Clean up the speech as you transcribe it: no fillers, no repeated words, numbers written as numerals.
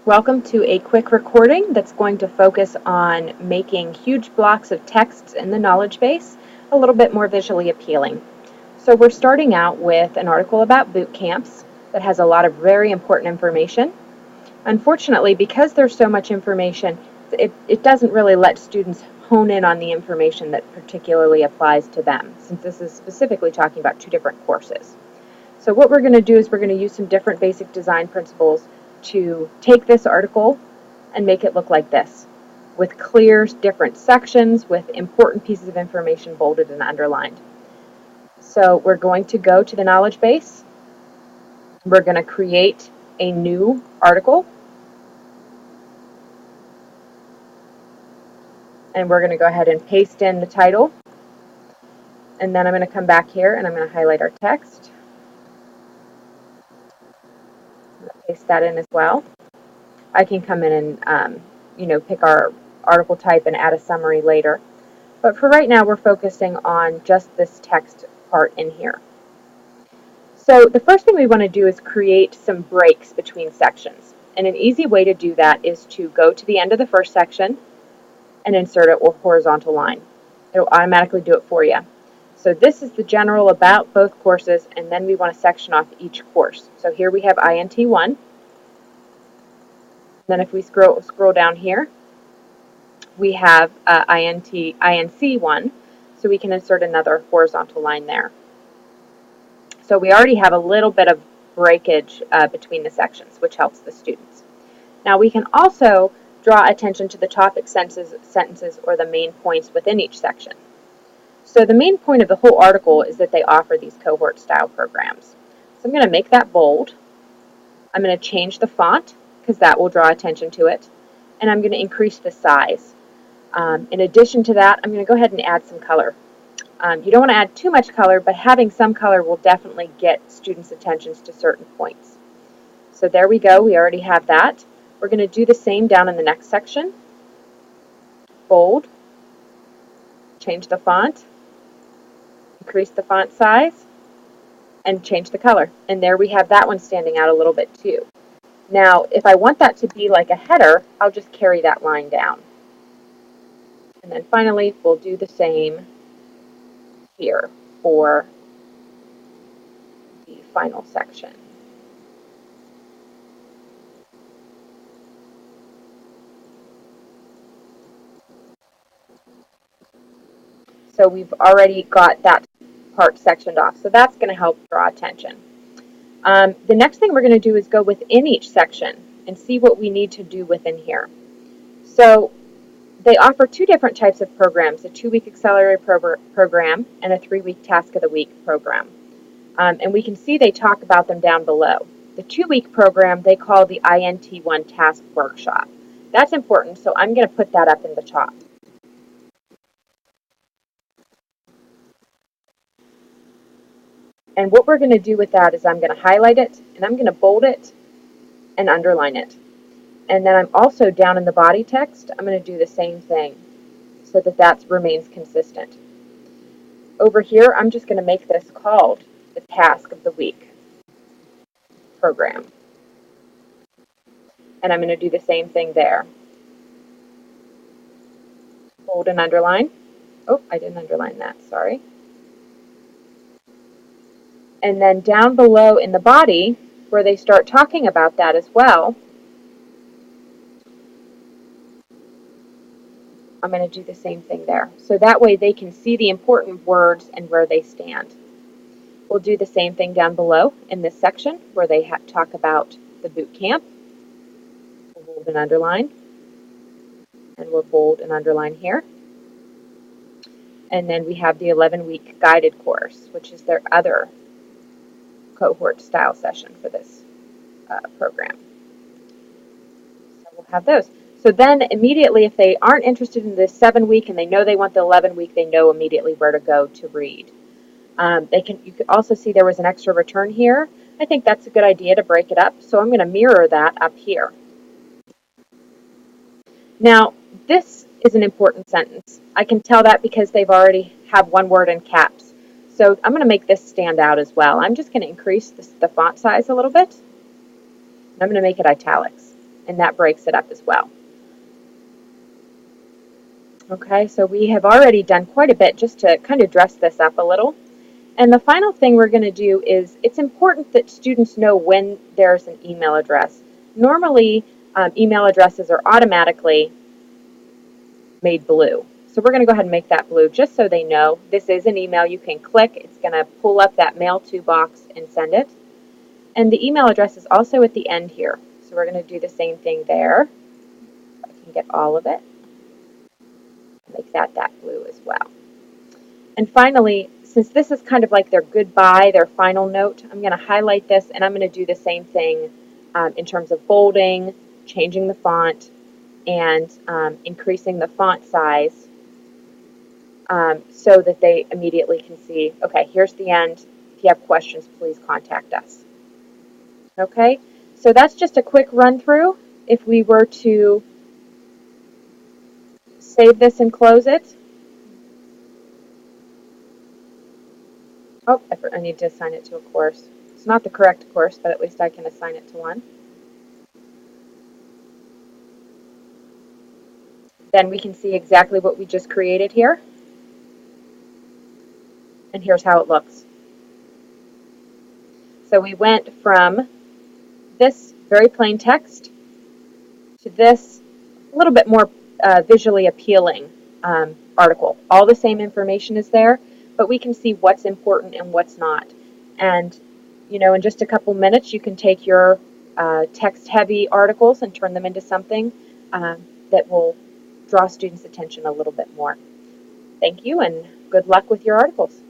Welcome to a quick recording that's going to focus on making huge blocks of text in the knowledge base a little bit more visually appealing. So we're starting out with an article about boot camps that has a lot of very important information. Unfortunately, because there's so much information, it doesn't really let students hone in on the information that particularly applies to them, since this is specifically talking about two different courses. So what we're going to do is we're going to use some different basic design principles to take this article and make it look like this, with clear, different sections, with important pieces of information bolded and underlined. So we're going to go to the knowledge base. We're going to create a new article. And we're going to go ahead and paste in the title. And then I'm going to come back here and I'm going to highlight our text. Paste that in as well. I can come in and pick our article type and add a summary later. But for right now, we're focusing on just this text part in here. So the first thing we want to do is create some breaks between sections. And an easy way to do that is to go to the end of the first section and insert it with a horizontal line. It'll automatically do it for you. So this is the general about both courses, and then we want to section off each course. So here we have INT1. Then if we scroll down here, we have INC1, so we can insert another horizontal line there. So we already have a little bit of breakage between the sections, which helps the students. Now we can also draw attention to the topic sentences or the main points within each section. So the main point of the whole article is that they offer these cohort-style programs. So I'm going to make that bold. I'm going to change the font because that will draw attention to it. And I'm going to increase the size. In addition to that, I'm going to go ahead and add some color. You don't want to add too much color, but having some color will definitely get students' attentions to certain points. So there we go. We already have that. We're going to do the same down in the next section. Bold. Change the font. Increase the font size. And change the color. And there we have that one standing out a little bit too. Now, if I want that to be like a header, I'll just carry that line down. And then finally, we'll do the same here for the final section. So we've already got that part sectioned off. So that's going to help draw attention. The next thing we're going to do is go within each section and see what we need to do within here. So they offer two different types of programs, a 2-week accelerated program and a 3-week task of the week program. And we can see they talk about them down below. The 2-week program they call the INT1 task workshop. That's important, so I'm going to put that up in the top. And what we're going to do with that is I'm going to highlight it, and I'm going to bold it and underline it. And then I'm also down in the body text, I'm going to do the same thing so that remains consistent. Over here, I'm just going to make this called the Task of the Week program. And I'm going to do the same thing there. Bold and underline. Oh, I didn't underline that, sorry. And then down below in the body, where they start talking about that as well, I'm going to do the same thing there. So that way they can see the important words and where they stand. We'll do the same thing down below in this section where they talk about the boot camp. We'll bold and underline. And we'll bold and underline here. And then we have the 11-week guided course, which is their other cohort style session for this program. So we'll have those. So then immediately, if they aren't interested in the 7-week and they know they want the 11-week, they know immediately where to go to read. You could also see there was an extra return here. I think that's a good idea to break it up. So I'm going to mirror that up here. Now, this is an important sentence. I can tell that because they've already have one word in caps. So I'm going to make this stand out as well. I'm just going to increase the font size a little bit. I'm going to make it italics. and that breaks it up as well. Okay, so we have already done quite a bit just to kind of dress this up a little. And the final thing we're going to do is it's important that students know when there's an email address. Normally, email addresses are automatically made blue. So we're going to go ahead and make that blue just so they know this is an email. You can click, it's going to pull up that mail to box and send it. And the email address is also at the end here. So we're going to do the same thing there. I can get all of it. Make that blue as well. And finally, since this is kind of like their goodbye, their final note, I'm going to highlight this and I'm going to do the same thing in terms of bolding, changing the font, and increasing the font size so that they immediately can see, okay, here's the end. If you have questions, please contact us. Okay, so that's just a quick run through. If we were to save this and close it, oh, I need to assign it to a course. It's not the correct course, but at least I can assign it to one. Then we can see exactly what we just created here. And here's how it looks. So we went from this very plain text to this a little bit more visually appealing article. All the same information is there, but we can see what's important and what's not. And, you know, in just a couple minutes, you can take your text-heavy articles and turn them into something that will draw students' attention a little bit more. Thank you, and good luck with your articles.